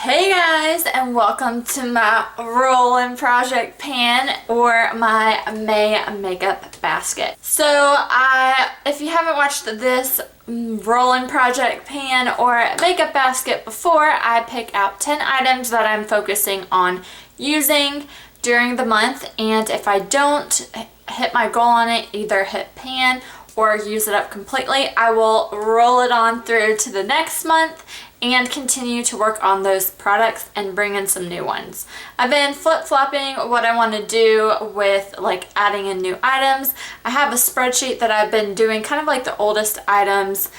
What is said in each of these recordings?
Hey guys, and welcome to my roll-in project pan or my May makeup basket. So if you haven't watched this roll-in project pan or makeup basket before, I pick out 10 items that I'm focusing on using during the month, and if I don't hit my goal on it, either hit pan or use it up completely, I will roll it on through to the next month and continue to work on those products and bring in some new ones. I've been flip-flopping what I want to do with like adding in new items. I have a spreadsheet that I've been doing kind of like the oldest items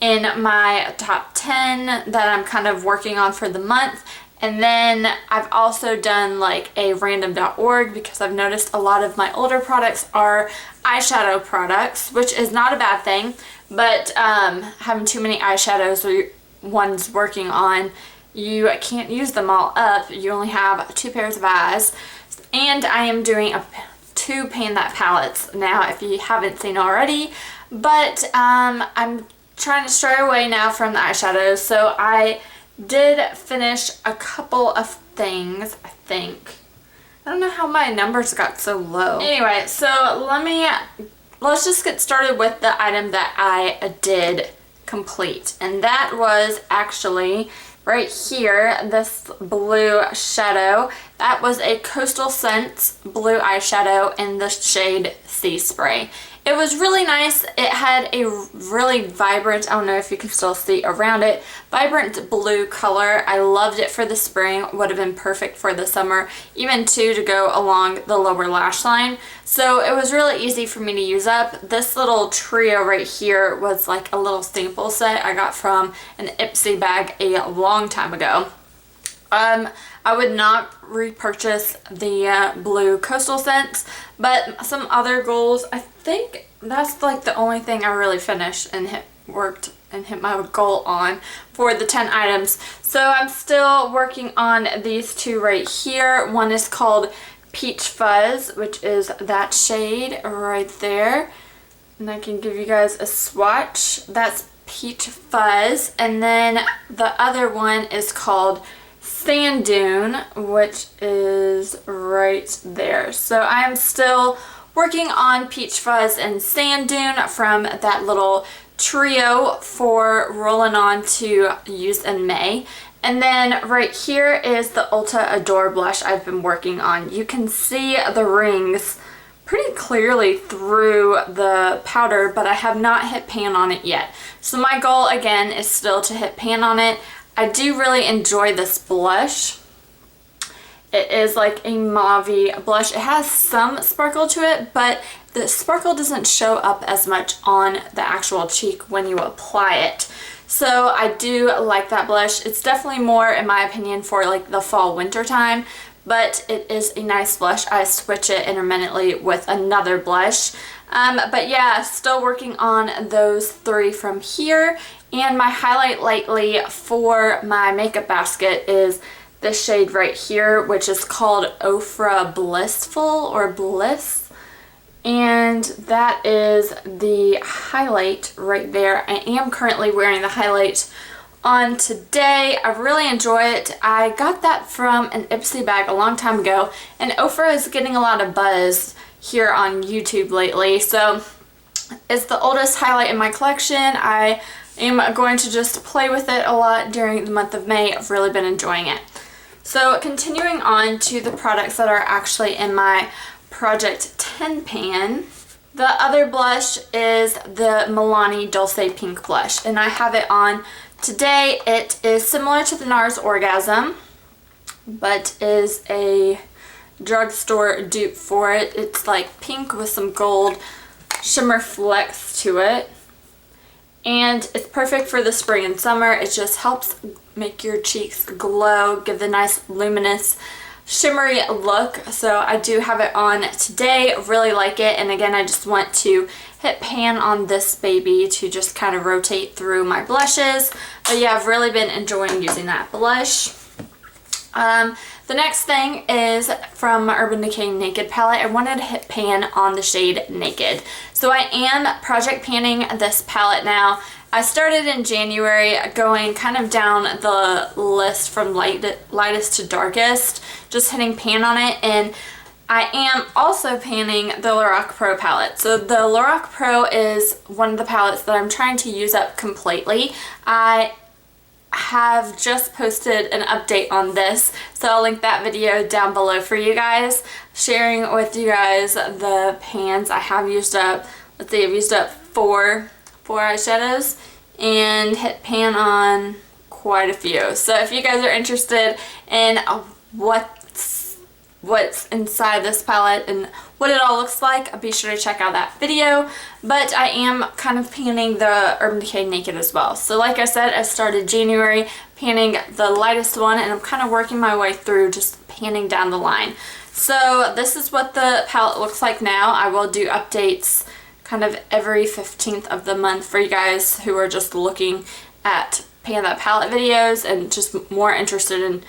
in my top 10 that I'm kind of working on for the month. And then I've also done like a random.org because I've noticed a lot of my older products are eyeshadow products, which is not a bad thing, but having too many eyeshadows or ones working on, you can't use them all up. You only have 2 pairs of eyes. And I am doing two Pan That palettes now, if you haven't seen already, but I'm trying to stray away now from the eyeshadows. So I did finish a couple of things, I think. I don't know how my numbers got so low. Anyway, so let's just get started with the item that I did complete, and that was actually right here, this blue shadow. That was a Coastal Scents blue eyeshadow in the shade Sea Spray. It was really nice. It had a really vibrant, I don't know if you can still see around it, vibrant blue color. I loved it for the spring. Would have been perfect for the summer, even too, to go along the lower lash line. So it was really easy for me to use up. This little trio right here was like a little sample set I got from an Ipsy bag a long time ago. I would not repurchase the blue Coastal Scents, but some other goals, I think that's like the only thing I really finished and hit my goal on for the 10 items. So I'm still working on these two right here. One is called Peach Fuzz, which is that shade right there. And I can give you guys a swatch. That's Peach Fuzz. And then the other one is called Sand Dune, which is right there. So I'm still working on Peach Fuzz and Sand Dune from that little trio for rolling on to use in May. And then right here is the Ulta Adore blush I've been working on. You can see the rings pretty clearly through the powder, but I have not hit pan on it yet. So my goal again is still to hit pan on it. I do really enjoy this blush. It is like a mauve blush. It has some sparkle to it, but the sparkle doesn't show up as much on the actual cheek when you apply it. So I do like that blush. It's definitely more, in my opinion, for like the fall winter time, but it is a nice blush. I switch it intermittently with another blush. But yeah, still working on those 3 from here. And my highlight lately for my makeup basket is this shade right here, which is called Ofra Blissful or Bliss. And that is the highlight right there. I am currently wearing the highlight on today. I really enjoy it. I got that from an Ipsy bag a long time ago, and Ofra is getting a lot of buzz here on YouTube lately. So it's the oldest highlight in my collection. I am going to just play with it a lot during the month of May. I've really been enjoying it. So continuing on to the products that are actually in my Project 10 pan. The other blush is the Milani Dulce Pink blush, and I have it on today. It is similar to the NARS Orgasm, but is a drugstore dupe for it. It's like pink with some gold shimmer flecks to it. And it's perfect for the spring and summer. It just helps make your cheeks glow, give the nice luminous shimmery look. So I do have it on today. Really like it. And again, I just want to hit pan on this baby to just kind of rotate through my blushes. But yeah, I've really been enjoying using that blush. The next thing is from my Urban Decay Naked palette. I wanted to hit pan on the shade Naked. So I am project panning this palette now. I started in January going kind of down the list from lightest to darkest, just hitting pan on it, and I am also panning the Lorac Pro palette. So the Lorac Pro is one of the palettes that I'm trying to use up completely. I have just posted an update on this, so I'll link that video down below for you guys, sharing with you guys the pans I have used up. Let's see, I've used up four eyeshadows and hit pan on quite a few. So if you guys are interested in what's inside this palette and what it all looks like, be sure to check out that video. But I am kind of panning the Urban Decay Naked as well. So like I said, I started January panning the lightest one, and I'm kind of working my way through just panning down the line. So this is what the palette looks like now. I will do updates kind of every 15th of the month for you guys who are just looking at pan that palette videos and just more interested in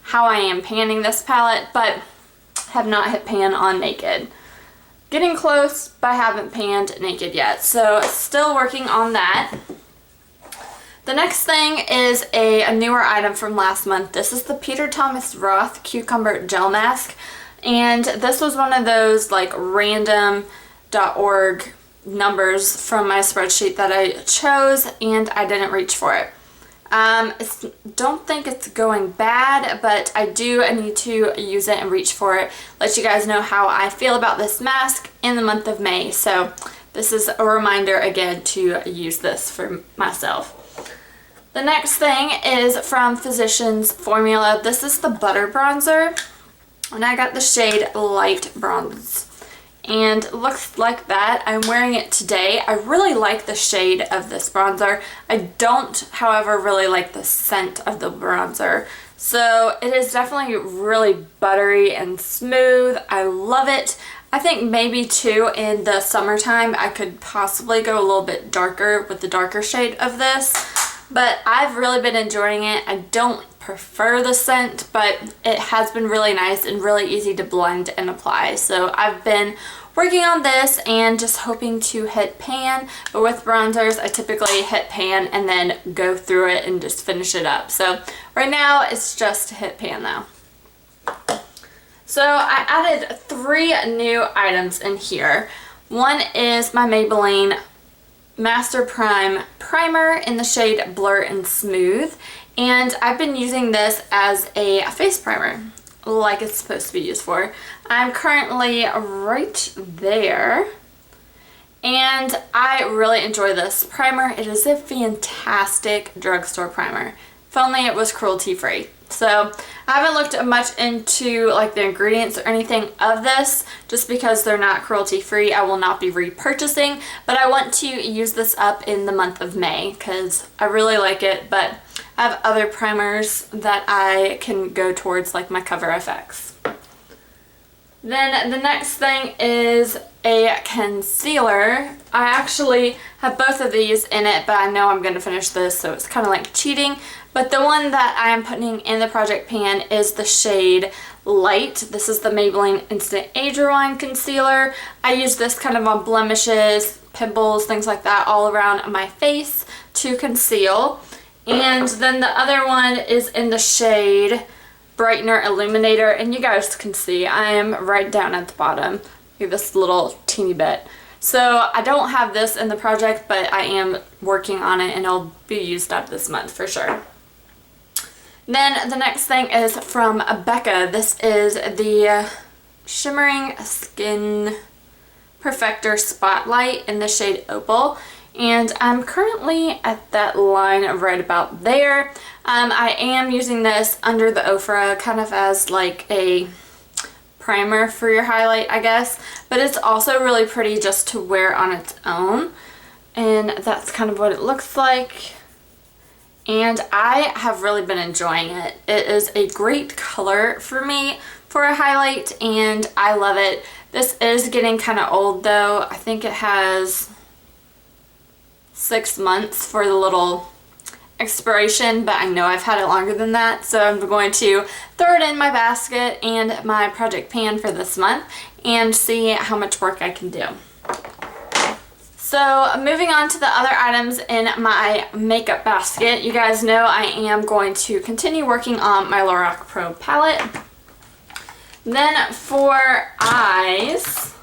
how I am panning this palette, but have not hit pan on Naked. Getting close, but I haven't panned Naked yet, so still working on that. The next thing is a newer item from last month. This is the Peter Thomas Roth Cucumber Gel Mask, and this was one of those like random.org numbers from my spreadsheet that I chose, and I didn't reach for it. Don't think it's going bad, but I do need to use it and reach for it. Let you guys know how I feel about this mask in the month of May. So this is a reminder again to use this for myself. The next thing is from Physicians Formula. This is the Butter Bronzer, and I got the shade Light Bronze. And it looks like that. I'm wearing it today. I really like the shade of this bronzer. I don't, however, really like the scent of the bronzer. So it is definitely really buttery and smooth. I love it. I think maybe too in the summertime I could possibly go a little bit darker with the darker shade of this. But I've really been enjoying it. I don't prefer the scent, but it has been really nice and really easy to blend and apply. So I've been working on this and just hoping to hit pan, but with bronzers I typically hit pan and then go through it and just finish it up. So right now it's just hit pan though. So I added 3 new items in here. One is my Maybelline Master Prime Primer in the shade Blur and Smooth, and I've been using this as a face primer like it's supposed to be used for. I'm currently right there, and I really enjoy this primer. It is a fantastic drugstore primer. If only it was cruelty free. So I haven't looked much into like the ingredients or anything of this, just because they're not cruelty free. I will not be repurchasing, but I want to use this up in the month of May because I really like it, but I have other primers that I can go towards, like my Coverfx. Then the next thing is a concealer. I actually have both of these in it, but I know I'm going to finish this, so it's kind of like cheating. But the one that I am putting in the project pan is the shade Light. This is the Maybelline Instant Age Rewind Concealer. I use this kind of on blemishes, pimples, things like that all around my face to conceal. And then the other one is in the shade Brightener Illuminator, and you guys can see I am right down at the bottom. This little teeny bit. So I don't have this in the project, but I am working on it and it'll be used up this month for sure. Then the next thing is from Becca. This is the Shimmering Skin Perfector Spotlight in the shade Opal. And I'm currently at that line right about there. I am using this under the Ofra kind of as like a primer for your highlight, I guess. But it's also really pretty just to wear on its own. And that's kind of what it looks like. And I have really been enjoying it. It is a great color for me for a highlight, and I love it. This is getting kind of old though. I think it has 6 months for the little expiration, but I know I've had it longer than that, so I'm going to throw it in my basket and my project pan for this month and see how much work I can do. So moving on to the other items in my makeup basket, you guys know I am going to continue working on my Lorac Pro palette. Then for eyes,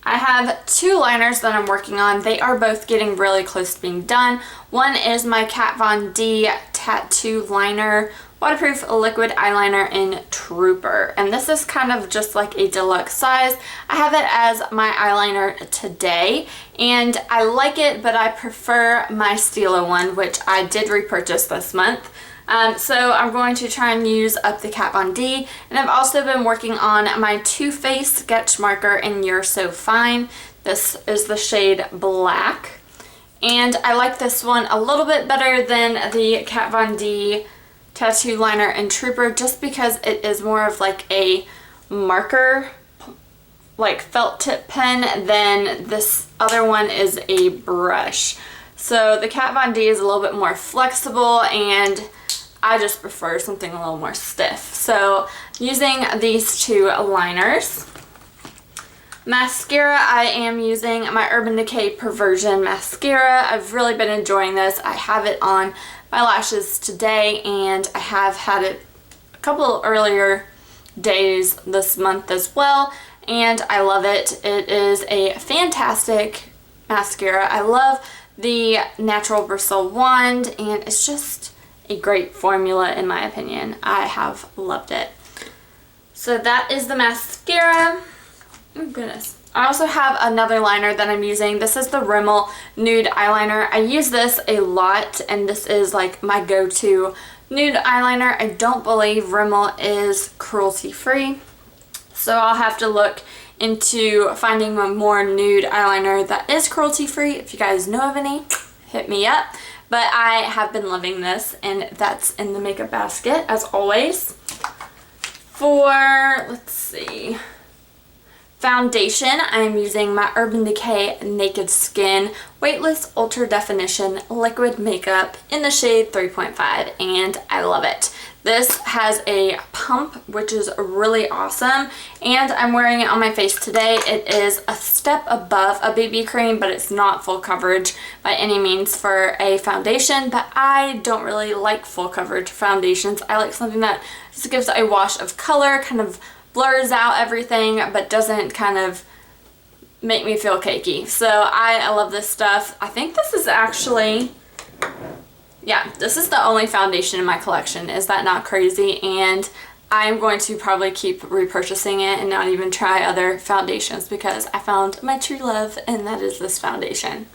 I have two liners that I'm working on. They are both getting really close to being done. One is my Kat Von D Tattoo Liner Waterproof Liquid Eyeliner in Trooper. And this is kind of just like a deluxe size. I have it as my eyeliner today, and I like it, but I prefer my Stila one, which I did repurchase this month. So I'm going to try and use up the Kat Von D, and I've also been working on my Too Faced sketch marker in You're So Fine. This is the shade Black, and I like this one a little bit better than the Kat Von D Tattoo Liner in Trooper, just because it is more of like a marker, like felt tip pen, than this other one is a brush. So the Kat Von D is a little bit more flexible, and I just prefer something a little more stiff. So using these two liners. Mascara, I am using my Urban Decay Perversion mascara. I've really been enjoying this. I have it on my lashes today, and I have had it a couple earlier days this month as well, and I love it. It is a fantastic mascara. I love the natural bristle wand, and it's just a great formula in my opinion. I have loved it. So that is the mascara. Oh goodness. I also have another liner that I'm using. This is the Rimmel Nude Eyeliner. I use this a lot, and this is like my go-to nude eyeliner. I don't believe Rimmel is cruelty-free, so I'll have to look into finding a more nude eyeliner that is cruelty-free. If you guys know of any, hit me up. But I have been loving this, and that's in the makeup basket as always. For, let's see, foundation, I'm using my Urban Decay Naked Skin Weightless Ultra Definition Liquid Makeup in the shade 3.5, and I love it. This has a pump, which is really awesome, and I'm wearing it on my face today. It is a step above a BB cream, but it's not full coverage by any means for a foundation, but I don't really like full coverage foundations. I like something that just gives a wash of color, kind of blurs out everything, but doesn't kind of make me feel cakey. So I love this stuff. I think this is actually, yeah, this is the only foundation in my collection. Is that not crazy? And I'm going to probably keep repurchasing it and not even try other foundations, because I found my true love, and that is this foundation.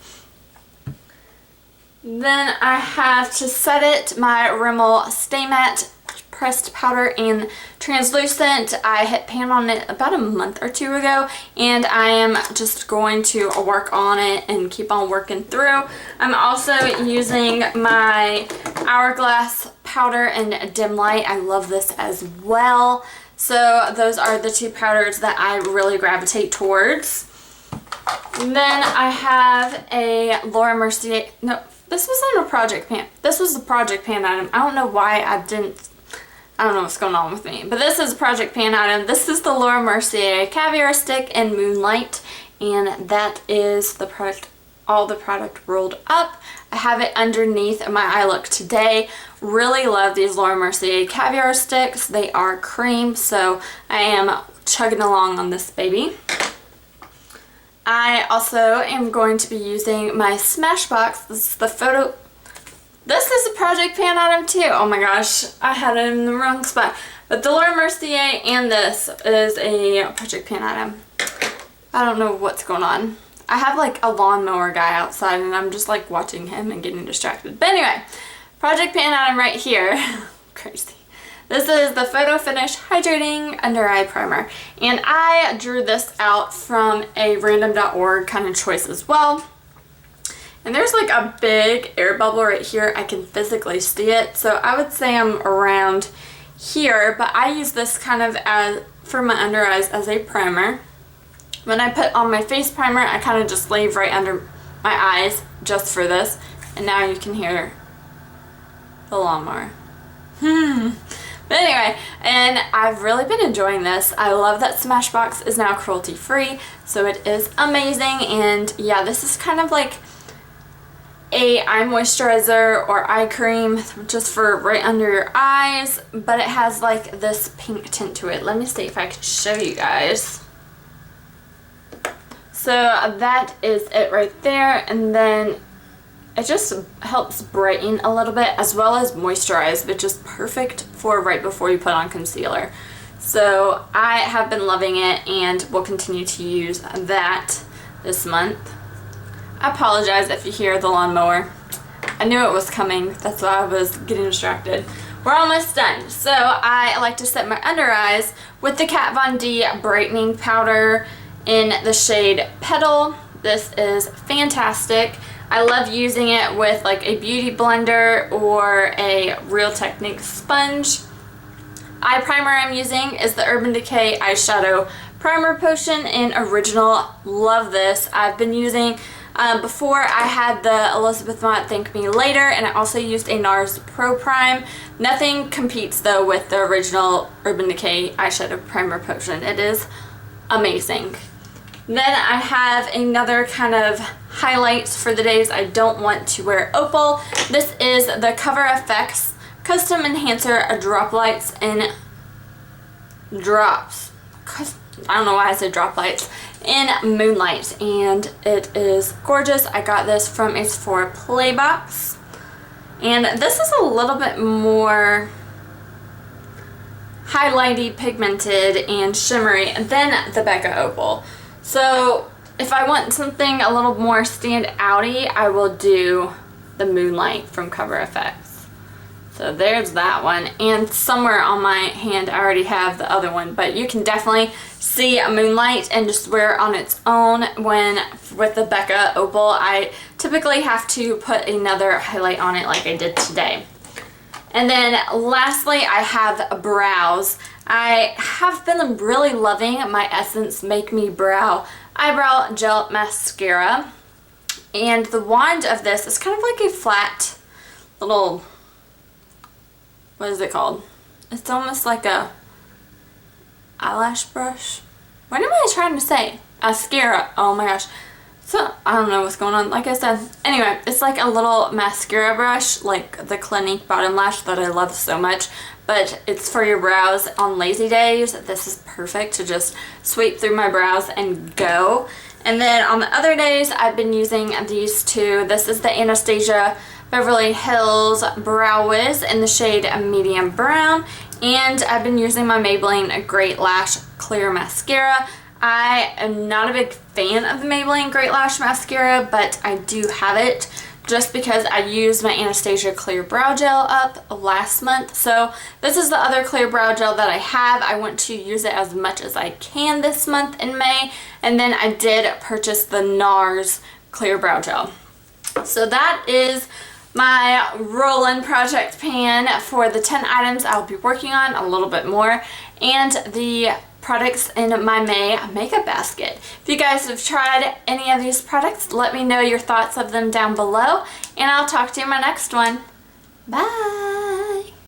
Then I have to set it my Rimmel Stay Matte Pressed Powder in Translucent. I hit pan on it about a month or two ago, and I am just going to work on it and keep on working through. I'm also using my Hourglass powder in Dim Light. I love this as well. So those are the two powders that I really gravitate towards. And then I have a Laura Mercier, no, this wasn't a project pan. This was the project pan item. I don't know why I don't know what's going on with me, but this is a project pan item. This is the Laura Mercier Caviar Stick in Moonlight, and that is the product, all the product rolled up. I have it underneath my eye look today. Really love these Laura Mercier Caviar Sticks. They are cream, so I am chugging along on this baby. I also am going to be using my Smashbox. This is the photo. This is a project pan item too. Oh my gosh, I had it in the wrong spot. But the Laura Mercier and this is a project pan item. I don't know what's going on. I have like a lawnmower guy outside, and I'm just like watching him and getting distracted. But anyway, project pan item right here. Crazy. This is the Photo Finish Hydrating Under Eye Primer. And I drew this out from a random.org kind of choice as well. And there's like a big air bubble right here. I can physically see it. So I would say I'm around here, but I use this kind of as for my under eyes as a primer. When I put on my face primer, I kind of just leave right under my eyes just for this. And now you can hear the lawnmower. But anyway, and I've really been enjoying this. I love that Smashbox is now cruelty free, so it is amazing. And yeah, this is kind of like a eye moisturizer or eye cream just for right under your eyes, but it has like this pink tint to it. Let me see if I can show you guys. So that is it right there, and then it just helps brighten a little bit as well as moisturize, which is perfect for right before you put on concealer. So I have been loving it and will continue to use that this month. I apologize if you hear the lawnmower. I knew it was coming, that's why I was getting distracted. We're almost done. So I like to set my under eyes with the Kat Von D brightening powder in the shade Petal. This is fantastic. I love using it with like a beauty blender or a Real Techniques sponge. Eye primer I'm using is the Urban Decay Eyeshadow Primer Potion in Original. Love this. I've been using, before I had the Elizabeth Mott Thank Me Later, and I also used a NARS Pro Prime. Nothing competes though with the original Urban Decay Eyeshadow Primer Potion. It is amazing. Then I have another kind of highlights for the days I don't want to wear opal. This is the Coverfx Custom Enhancer Drop Lights in Drops. I don't know why I said drop lights. In Moonlight, and it is gorgeous. I got this from a Sephora Playbox. And this is a little bit more highlighty, pigmented, and shimmery than the Becca Opal. So if I want something a little more stand-outy, I will do the Moonlight from Coverfx. So there's that one, and somewhere on my hand I already have the other one, but you can definitely see a Moonlight and just wear it on its own. When with the Becca Opal, I typically have to put another highlight on it like I did today. And then lastly, I have brows. I have been really loving my Essence Make Me Brow Eyebrow Gel Mascara. And the wand of this is kind of like a flat little, what is it called? It's almost like a eyelash brush. What am I trying to say? Mascara. Oh my gosh. So, I don't know what's going on. Like I said, anyway, it's like a little mascara brush, like the Clinique Bottom Lash that I love so much, but it's for your brows on lazy days. This is perfect to just sweep through my brows and go. And then on the other days, I've been using these two. This is the Anastasia Beverly Hills Brow Wiz in the shade Medium Brown, and I've been using my Maybelline Great Lash Clear Mascara. I am not a big fan of the Maybelline Great Lash Mascara, but I do have it just because I used my Anastasia Clear Brow Gel up last month. So this is the other clear brow gel that I have. I want to use it as much as I can this month in May. And then I did purchase the NARS Clear Brow Gel. So that is my roll-in project pan for the 10 items I'll be working on, a little bit more, and the products in my May makeup basket. If you guys have tried any of these products, let me know your thoughts of them down below, and I'll talk to you in my next one. Bye!